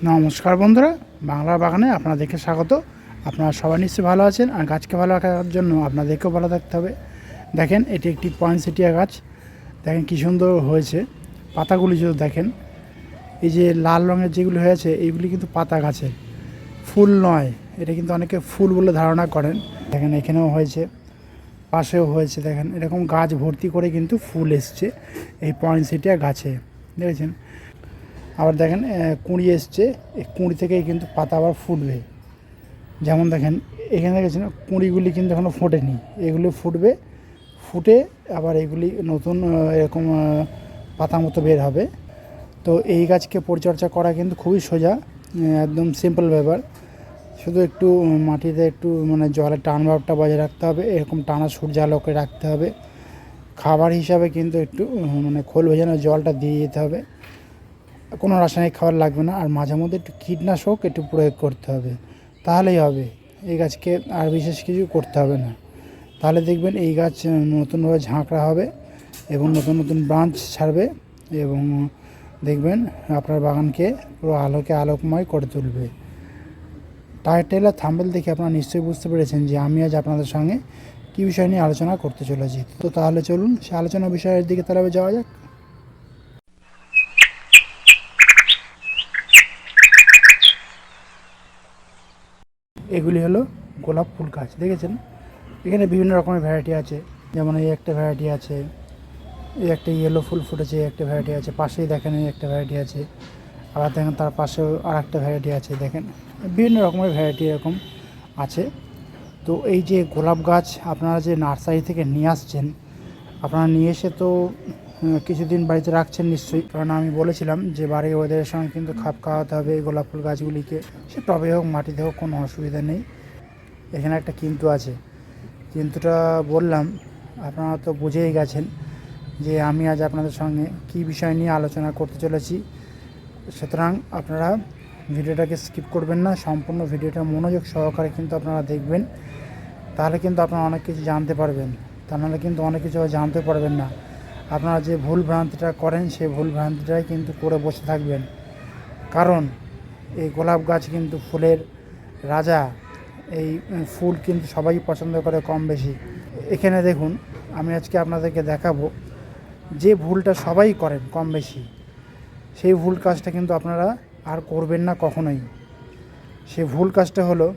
নমস্কার বন্ধুরা, বাংলা বাগানে আপনাদেরকে স্বাগত। আপনারা সবাই নিশ্চয়ই ভালো আছেন, আর গাছকে ভালো রাখার জন্য আপনাদেরকেও ভালো থাকতে হবে। দেখেন, এটি একটি পয়েন্টসেটিয়া গাছ। দেখেন কী সুন্দর হয়েছে। পাতাগুলি যদি দেখেন, এই যে লাল রঙের যেগুলি হয়েছে, এইগুলি কিন্তু পাতা গাছের, ফুল নয়। এটা কিন্তু অনেকে ফুল বলে ধারণা করেন। দেখেন এখানেও হয়েছে, পাশেও হয়েছে। দেখেন এরকম গাছ ভর্তি করে কিন্তু ফুল এসছে এই পয়েন্টসেটিয়া গাছে, দেখেছেন। আবার দেখেন কুঁড়ি এসছে, এই কুঁড়ি থেকেই কিন্তু পাতা আবার ফুটবে। যেমন দেখেন এখানে দেখেছেন, কুঁড়িগুলি কিন্তু এখনও ফোটেনি, এগুলি ফুটবে, ফুটে আবার এগুলি নতুন এরকম পাতা মতো বের হবে। তো এই গাছকে পরিচর্যা করা কিন্তু খুবই সোজা, একদম সিম্পল ব্যাপার। শুধু একটু মাটিতে একটু জলের টান ভাবটা বজায় রাখতে হবে, এরকম টানা সূর্যালোকে রাখতে হবে। খাবার হিসাবে কিন্তু একটু খোল ভেজানো জলটা দিয়ে যেতে হবে। কোনো রাসায়নিক খাবার লাগবে না, আর মাঝে মধ্যে একটু কীটনাশক একটু প্রয়োগ করতে হবে, তাহলেই হবে। এই গাছকে আর বিশেষ কিছু করতে হবে না, তাহলে দেখবেন এই গাছ নতুনভাবে ঝাঁকড়া হবে এবং নতুন নতুন ব্রাঞ্চ ছাড়বে, এবং দেখবেন আপনার বাগানকে পুরো আলোকময় করে তুলবে। টাইটেল আর থাম্বনেল দেখে আপনারা নিশ্চয়ই বুঝতে পেরেছেন যে আমি আজ আপনাদের সঙ্গে কী বিষয় নিয়ে আলোচনা করতে চলেছি। তো তাহলে চলুন সে আলোচনা বিষয়ের দিকে তাহলে যাওয়া যাক। এগুলি হলো গোলাপ ফুল গাছ, দেখেছেন। এখানে বিভিন্ন রকমের ভ্যারাইটি আছে, যেমন এই একটা ভ্যারাইটি আছে, এই একটা ইয়েলো ফুল ফুটেছে, একটা ভ্যারাইটি আছে, পাশেই দেখেন এই একটা ভ্যারাইটি আছে, আবার দেখেন তার পাশেও আর একটা ভ্যারাইটি আছে। দেখেন বিভিন্ন রকমের ভ্যারাইটি এরকম আছে। তো এই যে গোলাপ গাছ আপনারা যে নার্সারি থেকে নিয়ে আসছেন, আপনারা নিয়ে এসে তো কিছুদিন বাড়িতে রাখছেন নিশ্চয়ই, কারণ আমি বলেছিলাম যে বাড়ির ওয়েদারের সঙ্গে কিন্তু খাপ খাওয়াতে হবে এই গোলাপ ফুল গাছগুলিকে। সে টবে হোক মাটিতে হোক, কোনো অসুবিধা নেই। এখানে একটা কিন্তু আছে, কিন্তুটা বললাম আপনারা তো বুঝেই গেছেন যে আমি আজ আপনাদের সঙ্গে কী বিষয় নিয়ে আলোচনা করতে চলেছি। সুতরাং আপনারা ভিডিওটাকে স্কিপ করবেন না, সম্পূর্ণ ভিডিওটা মনোযোগ সহকারে কিন্তু আপনারা দেখবেন, তাহলে কিন্তু আপনারা অনেক কিছু জানতে পারবেন। তা নাহলে কিন্তু অনেক কিছু জানতে পারবেন না। আপনারা যে ভুল ভ্রান্তিটা করেন, সেই ভুল ভ্রান্তিটাই কিন্তু করে বসে থাকবেন। কারণ এই গোলাপ গাছ কিন্তু ফুলের রাজা। এই ফুল কিন্তু সবাই পছন্দ করে কম বেশি। এখানে দেখুন, আমি আজকে আপনাদেরকে দেখাবো যে ভুলটা সবাই করেন কম বেশি, সেই ভুল কাজটা কিন্তু আপনারা আর করবেন না কখনোই। সেই ভুল কাজটা হলো,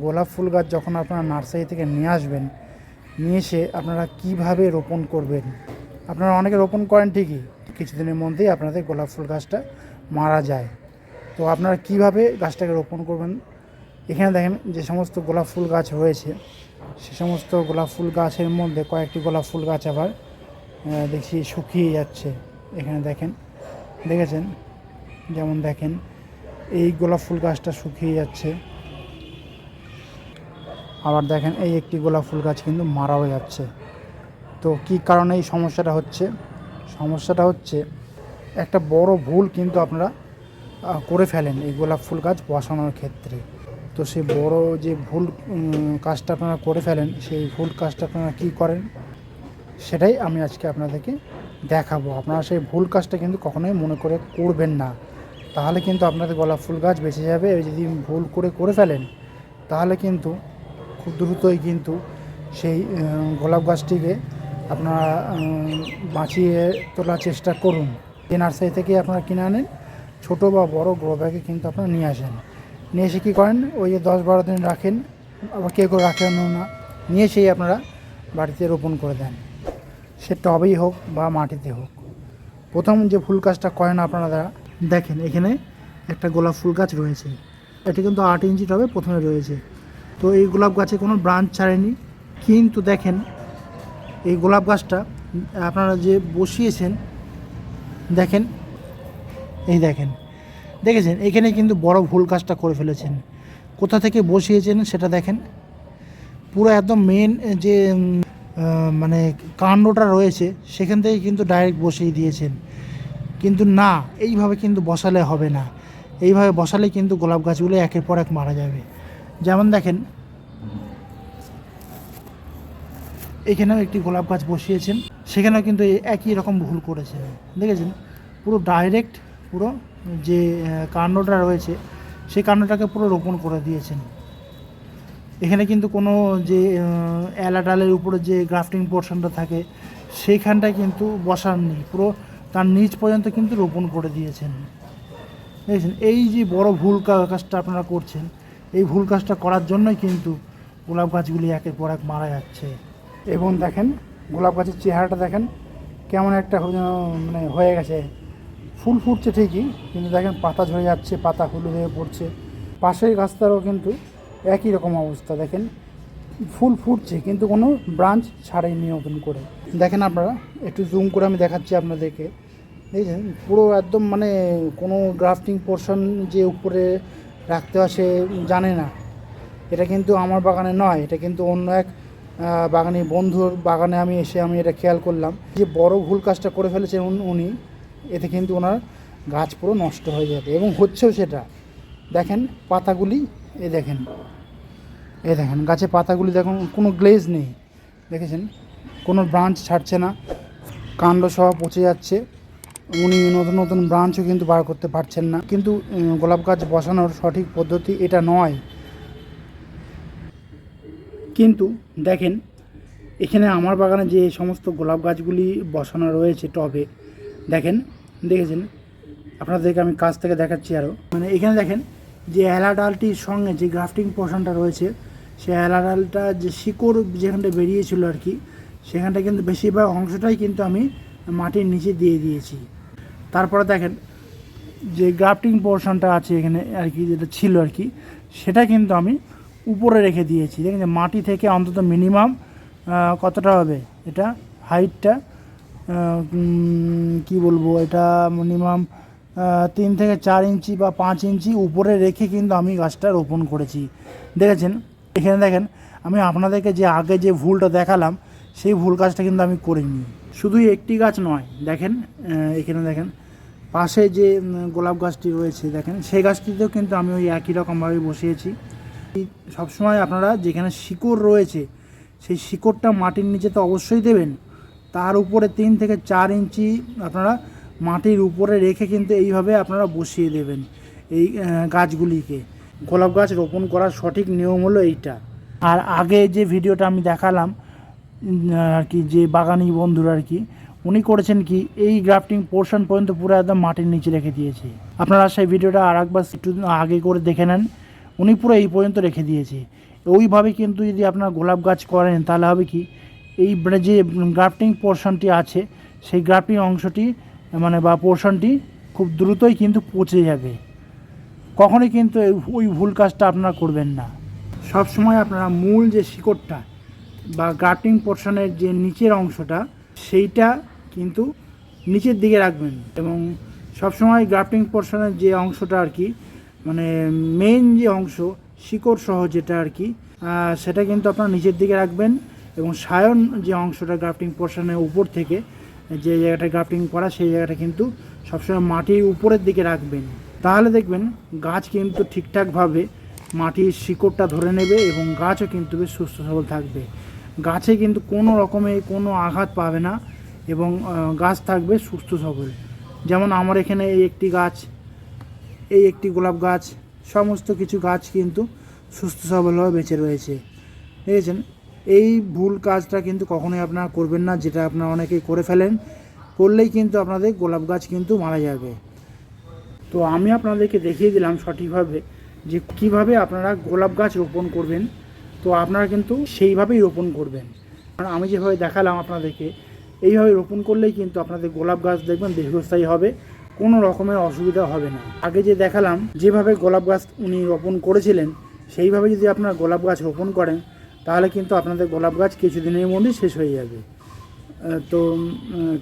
গোলাপ ফুল গাছ যখন আপনারা নার্সারি থেকে নিয়ে আসবেন, নিয়ে এসে আপনারা কীভাবে রোপণ করবেন। আপনারা অনেকে রোপণ করেন ঠিকই, কিছুদিনের মধ্যেই আপনাদের গোলাপ ফুল গাছটা মারা যায়। তো আপনারা কিভাবে গাছটাকে রোপণ করবেন, এখানে দেখেন যে সমস্ত গোলাপ ফুল গাছ রয়েছে, সে সমস্ত গোলাপ ফুল গাছের মধ্যে কয়েকটি গোলাপ ফুল গাছ আবার দেখছি শুকিয়ে যাচ্ছে। এখানে দেখেছেন, যেমন দেখেন এই গোলাপ ফুল গাছটা শুকিয়ে যাচ্ছে। আবার দেখেন এই একটি গোলাপ ফুল গাছ কিন্তু মারাও যাচ্ছে। তো কী কারণে এই সমস্যাটা হচ্ছে একটা বড় ভুল কিন্তু আপনারা করে ফেলেন এই গোলাপ ফুল গাছ বসানোর ক্ষেত্রে। তো সেই বড় যে ভুল কাজটা আপনারা করে ফেলেন, সেই ভুল কাজটা আপনারা কী করেন সেটাই আমি আজকে আপনাদেরকে দেখাবো। আপনারা সেই ভুল কাজটা কিন্তু কখনোই মনে করে করবেন না, তাহলে কিন্তু আপনাদের গোলাপ ফুল গাছ বেঁচে যাবে। যদি ভুল করে ফেলেন, তাহলে কিন্তু খুব দ্রুতই কিন্তু সেই গোলাপ গাছটিকে আপনারা বাঁচিয়ে তোলার চেষ্টা করুন। যে নার্সারি থেকে আপনারা কিনে আনেন, ছোটো বা বড় গ্রো ব্যাগে কিন্তু আপনারা নিয়ে আসেন। নিয়ে এসে কী করেন, ওই যে 10-12 দিন রাখেন, আবার কেউ রাখেন না, নিয়ে এসেই আপনারা বাড়িতে রোপণ করে দেন, সে টবেই হোক বা মাটিতে হোক। প্রথম যে ফুল গাছটা করেন আপনারা দেখেন, এখানে একটা গোলাপ ফুল গাছ রয়েছে, এটি কিন্তু 8 ইঞ্চি টবে প্রথমে রয়েছে। তো এই গোলাপ গাছে কোনো ব্রাঞ্চ ছাড়েনি, কিন্তু দেখেন এই গোলাপ গাছটা আপনারা যে বসিয়েছেন, দেখেন এই দেখেছেন এখানে কিন্তু বড় ভুল কাজটা করে ফেলেছেন। কোথা থেকে বসিয়েছেন সেটা দেখেন, পুরো একদম মেন যে কাণ্ডটা রয়েছে সেখান থেকে কিন্তু ডাইরেক্ট বসিয়ে দিয়েছেন। কিন্তু না, এইভাবে কিন্তু বসালে হবে না। এইভাবে বসালে কিন্তু গোলাপ গাছগুলো একের পর এক মারা যাবে। যেমন দেখেন এখানেও একটি গোলাপ গাছ বসিয়েছেন, সেখানেও কিন্তু একই রকম ভুল করেছেন। দেখেছেন পুরো ডাইরেক্ট পুরো যে কাণ্ডটা রয়েছে সেই কাণ্ডটাকে পুরো রোপণ করে দিয়েছেন। এখানে কিন্তু কোনো যে এলা ডালের উপরে যে গ্রাফটিং পোর্শনটা থাকে সেইখানটায় কিন্তু বসার নেই, পুরো তার নিচ পর্যন্ত কিন্তু রোপণ করে দিয়েছেন। দেখেছেন, এই যে বড় ভুল কাজটা আপনারা করছেন, এই ভুল কাজটা করার জন্যই কিন্তু গোলাপ গাছগুলি একের পর এক মারা যাচ্ছে। এবং দেখেন গোলাপ গাছের চেহারাটা দেখেন কেমন একটা মানে হয়ে গেছে। ফুল ফুটছে ঠিকই, কিন্তু দেখেন পাতা ঝরে যাচ্ছে, পাতা হলুদ হয়ে পড়ছে। পাশের গাছটারও কিন্তু একই রকম অবস্থা। দেখেন ফুল ফুটছে কিন্তু কোনো ব্রাঞ্চ ছাড়েনি নতুন করে। দেখেন আপনারা একটু জুম করে আমি দেখাচ্ছি আপনাদেরকে। দেখছেন পুরো একদম মানে কোনো গ্রাফটিং পোর্শন যে উপরে রাখতে হয় সে জানে না। এটা কিন্তু আমার বাগানে নয়, এটা কিন্তু অন্য এক বাগানি বন্ধুর বাগানে আমি এটা খেয়াল করলাম যে বড় ভুল কাজটা করে ফেলেছেন উনি। এতে কিন্তু ওনার গাছ পুরো নষ্ট হয়ে যাবে এবং হচ্ছেও সেটা। দেখেন পাতাগুলি, দেখেন গাছে পাতাগুলি দেখুন, কোনো গ্লেজ নেই। দেখেছেন কোনো ব্রাঞ্চ ছাড়ছে না, কাণ্ড সহ পচে যাচ্ছে। উনি নতুন নতুন ব্রাঞ্চও কিন্তু বার করতে পারছেন না। কিন্তু গোলাপ গাছ বসানোর সঠিক পদ্ধতি এটা নয়। কিন্তু দেখেন এখানে আমার বাগানে যে সমস্ত গোলাপ গাছগুলি বসানো রয়েছে টবে, দেখেছেন আপনাদেরকে আমি কাছ থেকে দেখাচ্ছি আরও। মানে এখানে দেখেন যে এলা ডালটির সঙ্গে যে গ্রাফটিং পোর্শনটা রয়েছে, সেই এলা ডালটা যে শিকড় যেখানটা বেরিয়েছিল আর কি, সেখানটা কিন্তু বেশিরভাগ অংশটাই কিন্তু আমি মাটির নিচে দিয়ে দিয়েছি। তারপরে দেখেন যে গ্রাফটিং পোর্শনটা আছে এখানে আর কি, যেটা ছিল আর কি, সেটা কিন্তু আমি উপরে রেখে দিয়েছি। দেখেন যে মাটি থেকে অন্তত মিনিমাম কতটা হবে, এটা হাইটটা কি বলবো, এটা মিনিমাম 3 থেকে 4 ইঞ্চি বা 5 ইঞ্চি উপরে রেখে কিন্তু আমি গাছটা রোপণ করেছি। দেখেছেন এখানে দেখেন আমি আপনাদেরকে যে আগে যে ভুলটা দেখালাম সেই ভুল কাজটা কিন্তু আমি করিনি। শুধু একটি গাছ নয়, দেখেন এখানে দেখেন পাশে যে গোলাপ গাছটি রয়েছে, দেখেন সেই গাছটিতেও কিন্তু আমি ওই একই রকমভাবে বসিয়েছি। সবসময় আপনারা যেখানে শিকড় রয়েছে সেই শিকড়টা মাটির নিচে তো অবশ্যই দেবেন, তার উপরে 3 থেকে 4 ইঞ্চি আপনারা মাটির উপরে রেখে কিন্তু এইভাবে আপনারা বসিয়ে দেবেন এই গাছগুলিকে। গোলাপ গাছ রোপণ করার সঠিক নিয়ম হলো এইটা। আর আগে যে ভিডিওটা আমি দেখালাম আর কি, যে বাগানি বন্ধুরা আর কি, উনি করেছেন কি এই গ্রাফটিং পোর্শন পর্যন্ত পুরো একদম মাটির নিচে রেখে দিয়েছে। আপনারা সেই ভিডিওটা আর একবার একটু আগে করে দেখে নেন, উনি পুরো এই পর্যন্ত রেখে দিয়েছে। ওইভাবে কিন্তু যদি আপনারা গোলাপ গাছ করেন তাহলে হবে কি, এই যে গ্রাফটিং পোর্শনটি আছে সেই গ্রাফটিং অংশটি মানে বা পোর্শনটি খুব দ্রুতই কিন্তু পচে যাবে। কখনোই কিন্তু ওই ভুল কাজটা আপনারা করবেন না। সব সময় আপনারা মূল যে শিকড়টা বা গ্রাফটিং পোর্শনের যে নিচের অংশটা সেইটা কিন্তু নিচের দিকে রাখবেন। এবং সবসময় গ্রাফটিং পোর্শনের যে অংশটা আর কি, মানে মেইন যে অংশ শিকড় সহ যেটা আর কি, সেটা কিন্তু আপনারা নিচের দিকে রাখবেন। এবং সায়ন যে অংশটা গ্রাফটিং পোর্শনের উপর থেকে যে জায়গাটা গ্রাফটিং করা, সেই জায়গাটা কিন্তু সবসময় মাটির উপরের দিকে রাখবেন। তাহলে দেখবেন গাছ কিন্তু ঠিকঠাকভাবে মাটির শিকড়টা ধরে নেবে এবং গাছও কিন্তু বেশ সুস্থ সবল থাকবে। গাছে কিন্তু কোনো রকমের কোনো আঘাত পাবে না এবং গাছ থাকবে সুস্থ সবল। যেমন আমার এখানে এই একটি গাছ, এই একটি গোলাপ গাছ, সমস্ত কিছু গাছ কিন্তু সুস্থ সবলভাবে বেঁচে রয়েছে। দেখেছেন, এই ভুল কাজটা কিন্তু কখনোই আপনারা করবেন না, যেটা আপনারা অনেকেই করে ফেলেন। করলেই কিন্তু আপনাদের গোলাপ গাছ কিন্তু মারা যাবে। তো আমি আপনাদেরকে দেখিয়ে দিলাম সঠিকভাবে যে কিভাবে আপনারা গোলাপ গাছ রোপণ করবেন। তো আপনারা কিন্তু সেইভাবেই রোপণ করবেন। কারণ আমি যেভাবে দেখালাম আপনাদেরকে, এইভাবে রোপণ করলেই কিন্তু আপনাদের গোলাপ গাছ দেখবেন দীর্ঘস্থায়ী হবে, কোনো রকমের অসুবিধা হবে না। আগে যে দেখালাম যেভাবে গোলাপ গাছ উনি রোপণ করেছিলেন, সেইভাবে যদি আপনারা গোলাপ গাছ রোপণ করেন তাহলে কিন্তু আপনাদের গোলাপ গাছ কিছুদিনের মধ্যেই শেষ হয়ে যাবে। তো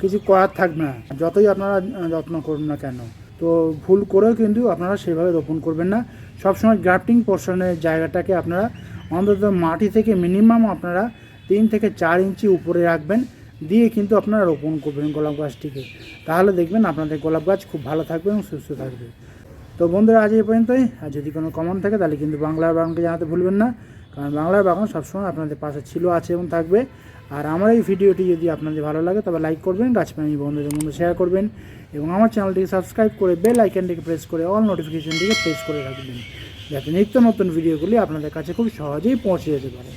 কিছু করার থাকবে না, যতই আপনারা যত্ন করুন না কেন। তো ভুল করেও কিন্তু আপনারা সেভাবে রোপণ করবেন না। সবসময় গ্রাফটিং পোর্শনের জায়গাটাকে আপনারা অন্তত মাটি থেকে মিনিমাম আপনারা 3 থেকে 4 ইঞ্চি উপরে রাখবেন, দিয়ে কিন্তু আপনারা রোপণ করবেন গোলাপ গাছটিকে। তাহলে দেখবেন আপনাদের গোলাপ গাছ খুব ভালো থাকবে এবং সুস্থ থাকবে। তো বন্ধুরা আজ এই পর্যন্তই। আর যদি কোনো কমেন্ট থাকে তাহলে কিন্তু বাংলার বাগানকে জানাতে ভুলবেন না, কারণ বাংলার বাগান সবসময় আপনাদের পাশে ছিল, আছে এবং থাকবে। আর আমার এই ভিডিওটি যদি আপনাদের ভালো লাগে তবে লাইক করবেন, গাছপ্রেমী বন্ধুদের মধ্যে শেয়ার করবেন এবং আমার চ্যানেলটিকে সাবস্ক্রাইব করে বেল আইকনটিকে প্রেস করে অল নোটিফিকেশনটিকে প্রেস করে রাখবেন, যাতে নিত্য নতুন ভিডিওগুলি আপনাদের কাছে খুব সহজেই পৌঁছে যেতে পারে।